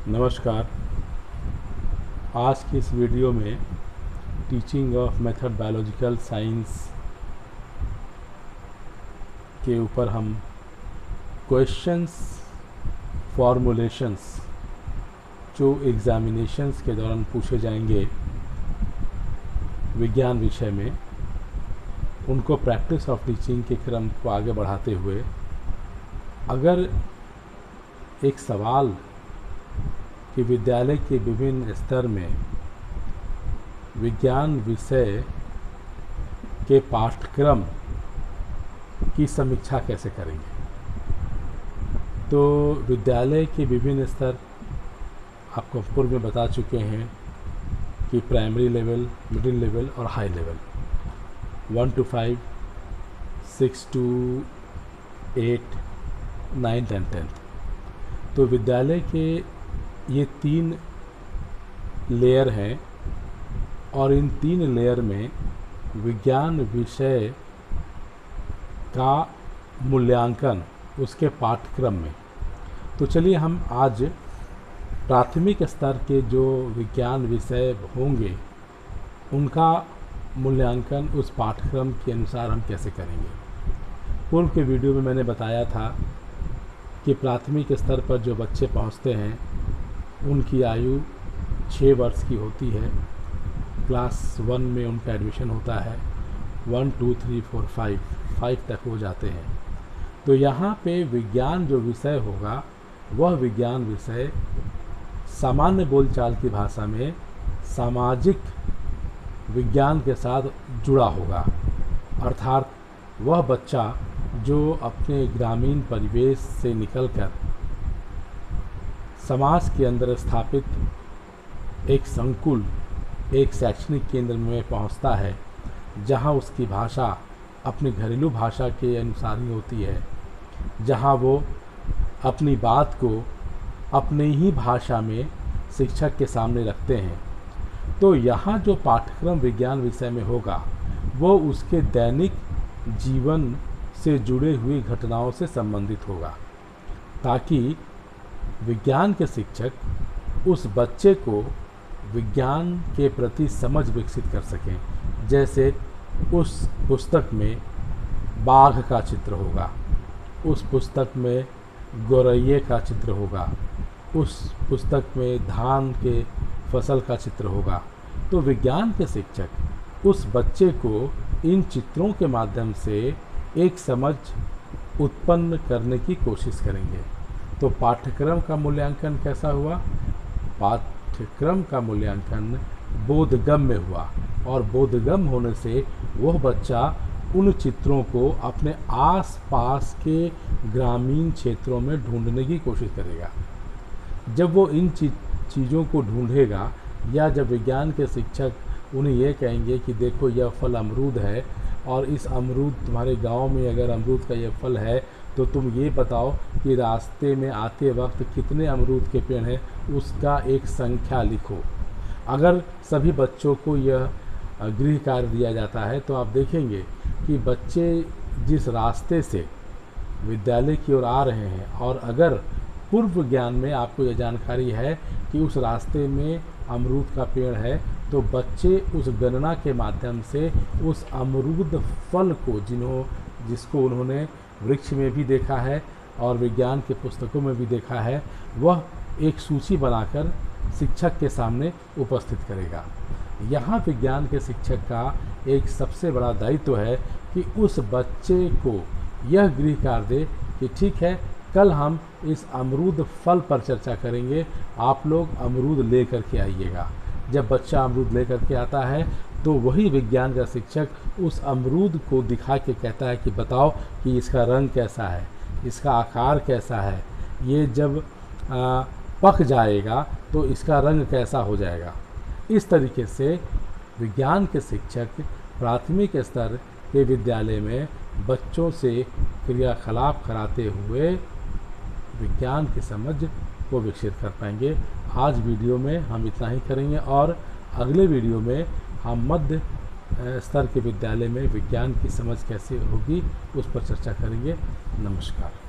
नमस्कार। आज की इस वीडियो में teaching of method biological science के ऊपर हम क्वेश्चंस फॉर्मुलेशंस जो एग्ज़ामिनेशंस के दौरान पूछे जाएंगे विज्ञान विषय में, उनको प्रैक्टिस ऑफ टीचिंग के क्रम को आगे बढ़ाते हुए अगर एक सवाल कि विद्यालय के विभिन्न स्तर में विज्ञान विषय के पाठ्यक्रम की समीक्षा कैसे करेंगे, तो विद्यालय के विभिन्न स्तर आपको पूर्व में बता चुके हैं कि प्राइमरी लेवल, मिडिल लेवल और high level 1 to 5, 6 to 8, 9 and 10। तो विद्यालय के ये 3 लेयर हैं और इन 3 लेयर में विज्ञान विषय का मूल्यांकन उसके पाठ्यक्रम में। तो चलिए हम आज प्राथमिक स्तर के जो विज्ञान विषय होंगे उनका मूल्यांकन उस पाठ्यक्रम के अनुसार हम कैसे करेंगे। पूर्व के वीडियो में मैंने बताया था कि प्राथमिक स्तर पर जो बच्चे पहुंचते हैं उनकी आयु 6 वर्ष की होती है। क्लास 1 में उनका एडमिशन होता है, 1, 2, 3, 4, 5 तक हो जाते हैं। तो यहाँ पे विज्ञान जो विषय होगा वह विज्ञान विषय सामान्य बोलचाल की भाषा में सामाजिक विज्ञान के साथ जुड़ा होगा। अर्थात वह बच्चा जो अपने ग्रामीण परिवेश से निकलकर समाज के अंदर स्थापित एक संकुल, एक शैक्षणिक केंद्र में पहुंचता है, जहां उसकी भाषा अपनी घरेलू भाषा के अनुसार ही होती है, जहां वो अपनी बात को अपनी ही भाषा में शिक्षक के सामने रखते हैं। तो यहाँ जो पाठ्यक्रम विज्ञान विषय में होगा वो उसके दैनिक जीवन से जुड़े हुई घटनाओं से संबंधित होगा, ताकि विज्ञान के शिक्षक उस बच्चे को विज्ञान के प्रति समझ विकसित कर सकें। जैसे उस पुस्तक में बाघ का चित्र होगा, उस पुस्तक में गौरैये का चित्र होगा, उस पुस्तक में धान के फसल का चित्र होगा। तो विज्ञान के शिक्षक उस बच्चे को इन चित्रों के माध्यम से एक समझ उत्पन्न करने की कोशिश करेंगे। तो पाठ्यक्रम का मूल्यांकन कैसा हुआ? पाठ्यक्रम का मूल्यांकन बोधगम्य हुआ, और बोधगम्य होने से वह बच्चा उन चित्रों को अपने आसपास के ग्रामीण क्षेत्रों में ढूंढने की कोशिश करेगा। जब वो इन चीज़ों को ढूंढेगा, या जब विज्ञान के शिक्षक उन्हें ये कहेंगे कि देखो यह फल अमरूद है, और इस अमरूद तुम्हारे गांव में अगर अमरूद का यह फल है तो तुम ये बताओ कि रास्ते में आते वक्त कितने अमरूद के पेड़ हैं, उसका एक संख्या लिखो। अगर सभी बच्चों को यह गृह कार्य दिया जाता है तो आप देखेंगे कि बच्चे जिस रास्ते से विद्यालय की ओर आ रहे हैं, और अगर पूर्व ज्ञान में आपको यह जानकारी है कि उस रास्ते में अमरूद का पेड़ है, तो बच्चे उस गणना के माध्यम से उस अमरूद फल को जिसको उन्होंने वृक्ष में भी देखा है और विज्ञान के पुस्तकों में भी देखा है, वह एक सूची बनाकर शिक्षक के सामने उपस्थित करेगा। यहाँ विज्ञान के शिक्षक का एक सबसे बड़ा दायित्व है कि उस बच्चे को यह गृह कार्य दे कि ठीक है, कल हम इस अमरूद फल पर चर्चा करेंगे, आप लोग अमरूद लेकर के आइएगा। जब बच्चा अमरूद लेकर के आता है तो वही विज्ञान का शिक्षक उस अमरूद को दिखा के कहता है कि बताओ कि इसका रंग कैसा है, इसका आकार कैसा है, ये जब पक जाएगा तो इसका रंग कैसा हो जाएगा। इस तरीके से विज्ञान के शिक्षक प्राथमिक स्तर के विद्यालय में बच्चों से क्रियाकलाप कराते हुए विज्ञान की समझ को विकसित कर पाएंगे। आज वीडियो में हम इतना ही करेंगे, और अगले वीडियो में हम मध्य स्तर के विद्यालय में विज्ञान की समझ कैसे होगी उस पर चर्चा करेंगे। नमस्कार।